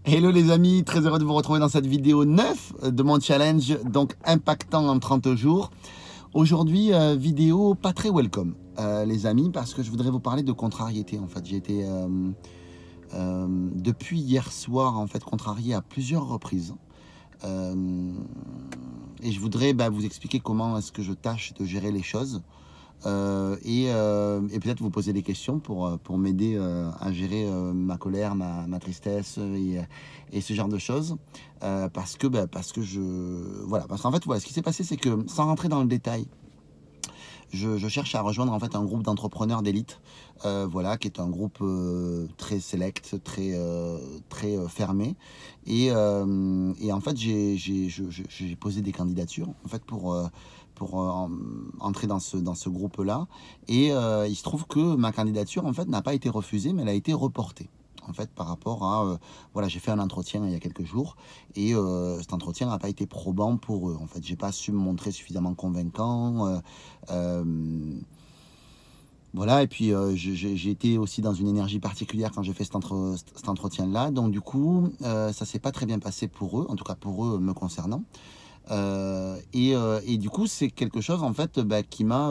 Hello les amis, très heureux de vous retrouver dans cette vidéo 9 de mon challenge, donc impactant en 30 jours. Aujourd'hui, vidéo pas très welcome, les amis, parce que je voudrais vous parler de contrariété. En fait, j'ai été, depuis hier soir, en fait, contrarié à plusieurs reprises. Et je voudrais vous expliquer comment est-ce que je tâche de gérer les choses. Et peut-être vous poser des questions pour m'aider à gérer ma colère, ma tristesse et ce genre de choses. Parce qu'en fait, voilà, ce qui s'est passé, c'est que sans rentrer dans le détail, je cherche à rejoindre en fait un groupe d'entrepreneurs d'élite, voilà, qui est un groupe très select, très fermé. Et en fait, j'ai posé des candidatures en fait pour entrer dans ce groupe-là. Et il se trouve que ma candidature en fait n'a pas été refusée, mais elle a été reportée. En fait, par rapport à, voilà, j'ai fait un entretien il y a quelques jours et cet entretien n'a pas été probant pour eux. En fait, j'ai pas su me montrer suffisamment convaincant. Voilà, et puis j'ai été aussi dans une énergie particulière quand j'ai fait cet entretien-là. Donc du coup, ça s'est pas très bien passé pour eux, en tout cas pour eux me concernant. Et du coup, c'est quelque chose en fait qui m'a,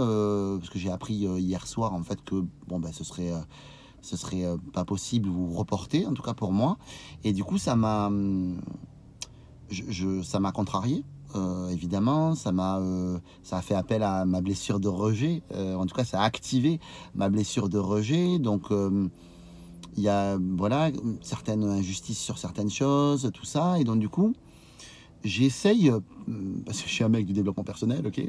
parce que j'ai appris hier soir en fait que bon ce serait pas possible ou reporté, en tout cas pour moi. Et du coup, ça m'a contrarié, évidemment. Ça a fait appel à ma blessure de rejet. En tout cas, ça a activé ma blessure de rejet. Donc, il y a voilà, certaines injustices sur certaines choses, tout ça. Et donc, du coup, j'essaye, parce que je suis un mec du développement personnel, ok,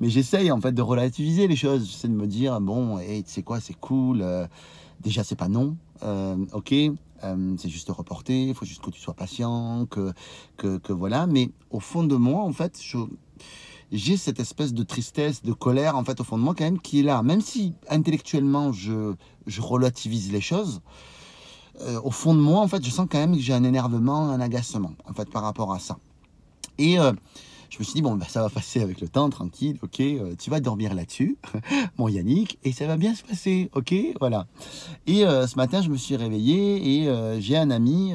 mais j'essaye en fait de relativiser les choses. J'essaie de me dire, bon, hey, tu sais quoi, c'est cool. Déjà, c'est pas non, ok, c'est juste reporté, il faut juste que tu sois patient, que voilà. Mais au fond de moi, en fait, j'ai cette espèce de tristesse, de colère, en fait, au fond de moi, quand même, qui est là. Même si intellectuellement, je relativise les choses, au fond de moi, en fait, je sens quand même que j'ai un énervement, un agacement, en fait, par rapport à ça. Et je me suis dit, bon, ça va passer avec le temps, tranquille, ok, tu vas dormir là-dessus, mon Yannick, et ça va bien se passer, ok, voilà. Et ce matin, je me suis réveillé et j'ai un ami,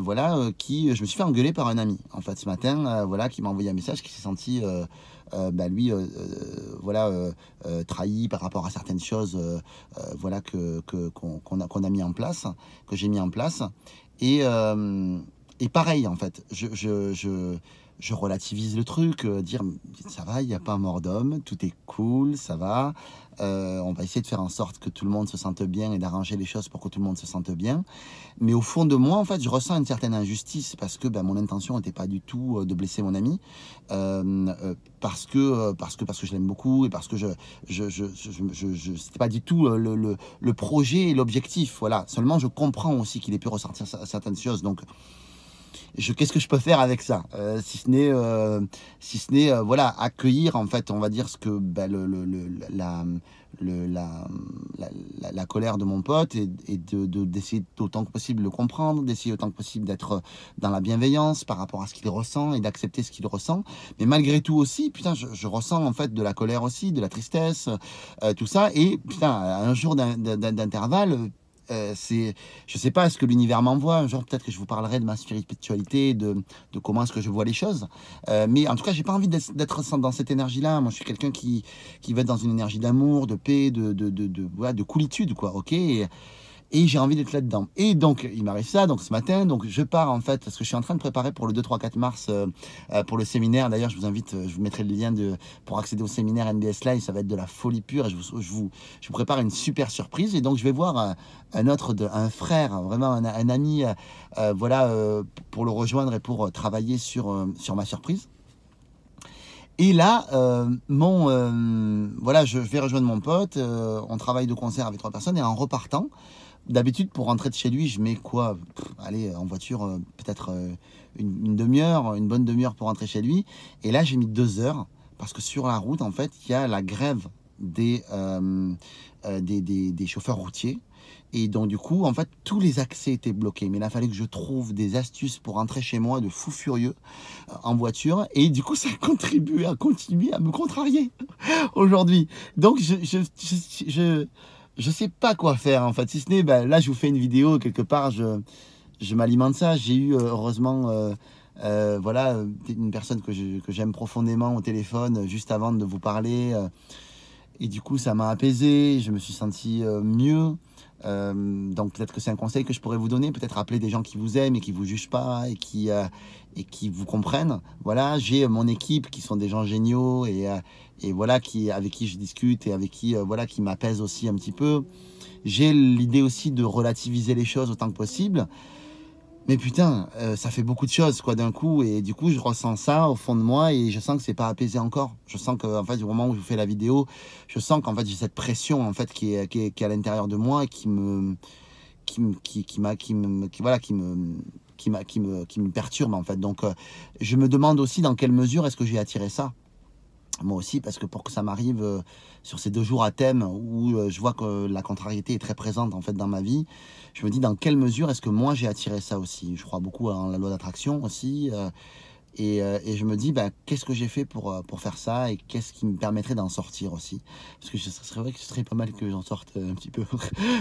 voilà, je me suis fait engueuler par un ami, en fait, ce matin, voilà, qui m'a envoyé un message, qui s'est senti, lui, voilà, trahi par rapport à certaines choses, voilà, qu'on a mis en place, que j'ai mis en place. Et pareil, en fait, je relativise le truc, dire ça va, il n'y a pas mort d'homme, tout est cool, ça va. On va essayer de faire en sorte que tout le monde se sente bien et d'arranger les choses pour que tout le monde se sente bien. Mais au fond de moi, en fait, je ressens une certaine injustice parce que mon intention n'était pas du tout de blesser mon ami, parce que je l'aime beaucoup et parce que c'était pas du tout le projet et l'objectif. Voilà. Seulement, je comprends aussi qu'il ait pu ressortir certaines choses. Donc, qu'est-ce que je peux faire avec ça, si ce n'est voilà, accueillir en fait, on va dire ce que la colère de mon pote et d'essayer autant que possible de le comprendre, d'essayer autant que possible d'être dans la bienveillance par rapport à ce qu'il ressent et d'accepter ce qu'il ressent. Mais malgré tout aussi, putain, je ressens en fait de la colère aussi, de la tristesse, tout ça. Et putain, un jour d'intervalle, je sais pas ce que l'univers m'envoie. Un jour, peut-être que je vous parlerai de ma spiritualité, de comment est-ce que je vois les choses. Mais en tout cas, j'ai pas envie d'être dans cette énergie-là. Moi, je suis quelqu'un qui va être dans une énergie d'amour, de paix, voilà, de coolitude, quoi. Ok. Et j'ai envie d'être là-dedans. Et donc, il m'arrive ça, donc ce matin, donc je pars en fait, parce que je suis en train de préparer pour le 2, 3, 4 mars, pour le séminaire. D'ailleurs, je vous invite, je vous mettrai le lien pour accéder au séminaire NBS Live, ça va être de la folie pure. Et je vous prépare une super surprise. Et donc, je vais voir un frère, vraiment un ami, voilà, pour le rejoindre et pour travailler sur ma surprise. Et là, voilà, je vais rejoindre mon pote, on travaille de concert avec 3 personnes, et en repartant, d'habitude, pour rentrer de chez lui, je mets quoi? Allez, en voiture, peut-être une demi-heure, une bonne demi-heure pour rentrer chez lui. Et là, j'ai mis 2 heures, parce que sur la route, en fait, il y a la grève des chauffeurs routiers. Et donc, du coup, en fait, tous les accès étaient bloqués. Mais il a fallu que je trouve des astuces pour rentrer chez moi de fou furieux en voiture. Et du coup, ça a contribué à continuer à me contrarier aujourd'hui. Donc, je sais pas quoi faire, en fait. Si ce n'est, là, je vous fais une vidéo, quelque part, je m'alimente ça. J'ai eu heureusement voilà, une personne que j'aime profondément au téléphone juste avant de vous parler. Et du coup, ça m'a apaisé, je me suis senti mieux. Donc peut-être que c'est un conseil que je pourrais vous donner, peut-être appeler des gens qui vous aiment et qui vous jugent pas et qui vous comprennent. Voilà, j'ai mon équipe qui sont des gens géniaux et voilà, avec qui je discute et avec qui, voilà, qui m'apaisent aussi un petit peu. J'ai l'idée aussi de relativiser les choses autant que possible. Mais putain, ça fait beaucoup de choses quoi d'un coup et du coup je ressens ça au fond de moi et je sens que c'est pas apaisé encore. Je sens que en fait au moment où je fais la vidéo, je sens qu'en fait j'ai cette pression en fait qui est à l'intérieur de moi et qui me perturbe en fait. Donc je me demande aussi dans quelle mesure est-ce que j'ai attiré ça. Moi aussi, parce que pour que ça m'arrive sur ces 2 jours à thème où je vois que la contrariété est très présente en fait dans ma vie, je me dis dans quelle mesure est-ce que moi j'ai attiré ça aussi. Je crois beaucoup en la loi d'attraction aussi, et je me dis bah, qu'est-ce que j'ai fait pour faire ça et qu'est-ce qui me permettrait d'en sortir aussi. Parce que ce serait vrai que ce serait pas mal que j'en sorte un petit peu.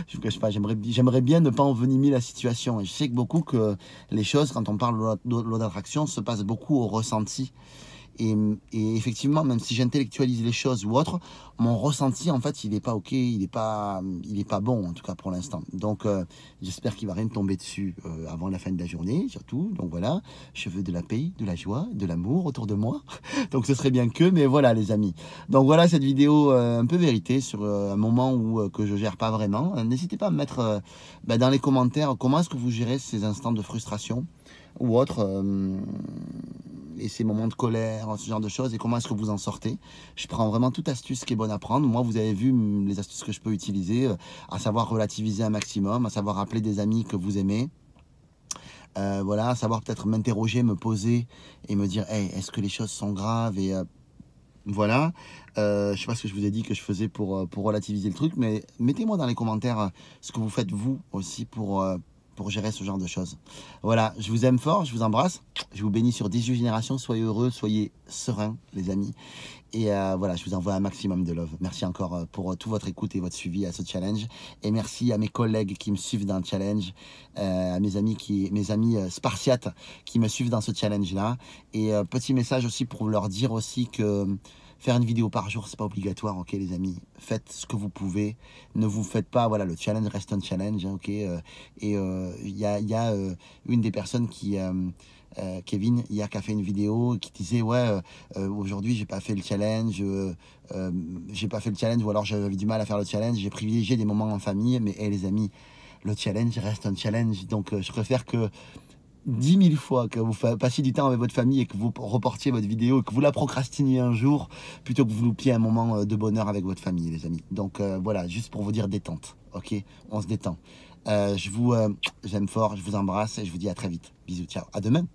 Je vous cache pas, j'aimerais bien ne pas envenimer la situation. Et je sais que beaucoup que les choses, quand on parle de loi d'attraction, se passent beaucoup au ressenti. Et, et effectivement, même si j'intellectualise les choses ou autre, mon ressenti, en fait, il n'est pas OK, il n'est pas bon, en tout cas pour l'instant. Donc, j'espère qu'il ne va rien tomber dessus avant la fin de la journée, surtout. Donc voilà, je veux de la paix, de la joie, de l'amour autour de moi. Donc, ce serait bien que, mais voilà, les amis. Donc voilà cette vidéo un peu vérité sur un moment où que je gère pas vraiment. N'hésitez pas à me mettre bah, dans les commentaires comment est-ce que vous gérez ces instants de frustration ou autres. Et ces moments de colère, ce genre de choses, et comment est-ce que vous en sortez. Je prends vraiment toute astuce qui est bonne à prendre. Moi, vous avez vu les astuces que je peux utiliser, à savoir relativiser un maximum, à savoir appeler des amis que vous aimez, voilà, à savoir peut-être m'interroger, me poser et me dire hey, est-ce que les choses sont graves et voilà, je sais pas ce que je vous ai dit que je faisais pour relativiser le truc, mais mettez-moi dans les commentaires ce que vous faites vous aussi pour gérer ce genre de choses. Voilà, je vous aime fort, je vous embrasse, je vous bénis sur 18 générations, soyez heureux, soyez sereins les amis. Et voilà, je vous envoie un maximum de love. Merci encore pour toute votre écoute et votre suivi à ce challenge. Et merci à mes collègues qui me suivent dans le challenge, à mes amis spartiates qui me suivent dans ce challenge-là. Et petit message aussi pour leur dire aussi que faire une vidéo par jour, c'est pas obligatoire, ok les amis. Faites ce que vous pouvez. Ne vous faites pas, voilà, le challenge reste un challenge, hein, ok. Et il y a une des personnes qui... Kevin hier qui a fait une vidéo qui disait ouais aujourd'hui j'ai pas fait le challenge ou alors j'avais du mal à faire le challenge, j'ai privilégié des moments en famille, mais hey, les amis, le challenge reste un challenge, donc je préfère que 10 000 fois que vous passiez du temps avec votre famille et que vous reportiez votre vidéo et que vous la procrastiniez un jour plutôt que vous loupiez un moment de bonheur avec votre famille les amis. Donc voilà, juste pour vous dire détente, ok, on se détend. J'aime fort, je vous embrasse et je vous dis à très vite. Bisous, ciao, à demain.